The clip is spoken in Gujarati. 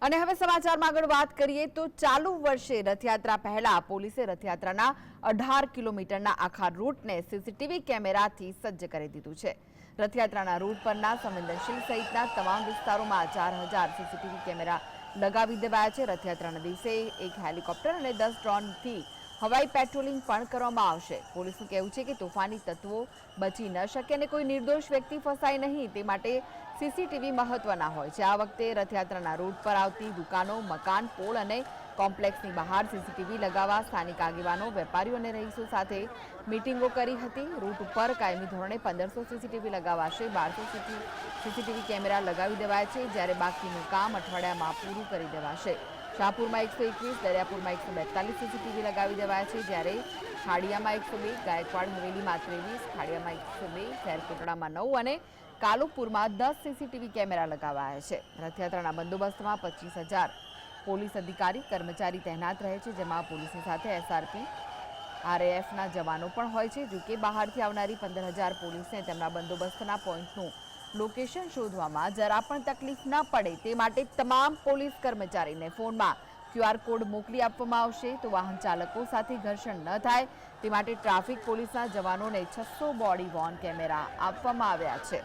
અને હવે સમાચારમાં આગળ વાત કરીએ તો ચાલુ વર્ષે રથયાત્રા પહેલા પોલીસે રથયાત્રાના 18 કિલોમીટરના આખા રૂટને સીસીટીવી કેમેરાથી સજ્જ કરી દીધું છે। રથયાત્રાના રૂટ પરના સંવેદનશીલ સહિતના તમામ વિસ્તારોમાં 4000 સીસીટીવી કેમેરા લગાવી દેવાયા છે। રથયાત્રાના દિવસે એક હેલિકોપ્ટર અને 10 ડ્રોનથી હવાઈ પેટ્રોલિંગ પણ કરવામાં આવશે। પોલીસનું કહેવું છે કે તોફાની તત્વો બચી ન શકે અને કોઈ નિર્દોષ વ્યક્તિ ફસાય નહીં તે માટે સીસીટીવી મહત્વના હોય છે। આ વખતે રથયાત્રાના રૂટ પર આવતી દુકાનો, મકાન, પોળ અને કોમ્પ્લેક્સની બહાર સીસીટીવી લગાવવા સ્થાનિક આગેવાનો, વેપારીઓ અને રહીશો સાથે મીટિંગો કરી હતી। રૂટ ઉપર કાયમી ધોરણે 1500 સીસીટીવી લગાવાશે। 1200 સીસીટીવી કેમેરા લગાવી દેવાયા છે, જ્યારે બાકીનું કામ અઠવાડિયામાં પૂરું કરી દેવાશે। શાહપુરમાં 121, દરિયાપુરમાં 142 સીસીટીવી લગાવી દેવાયા છે, જ્યારે ખાડિયામાં 102, ગાયકવાડ હવેલીમાં 23, ખાડિયામાં 102, ખેરકોટડામાં 9 અને કાલુપુરમાં 10 સીસીટીવી કેમેરા લગાવાયા છે। રથયાત્રાના બંદોબસ્તમાં 25000 પોલીસ અધિકારી કર્મચારી તૈનાત રહે છે, જેમાં પોલીસની સાથે એસઆરપી, આરએએફના જવાનો પણ હોય છે। જો કે બહારથી આવનારી 15000 પોલીસને તેમના બંદોબસ્તના પોઈન્ટનું લોકેશન શોધવામાં જરા પણ તકલીફ ન પડે તે માટે તમામ પોલીસ કર્મચારીને ફોનમાં QR કોડ મોકલી આપવામાં આવશે, તો વાહન ચાલકો સાથે ઘર્ષણ ન થાય તે માટે ટ્રાફિક પોલીસના જવાનોને 600 બોડી વોર્ન કેમેરા આપવામાં આવ્યા છે।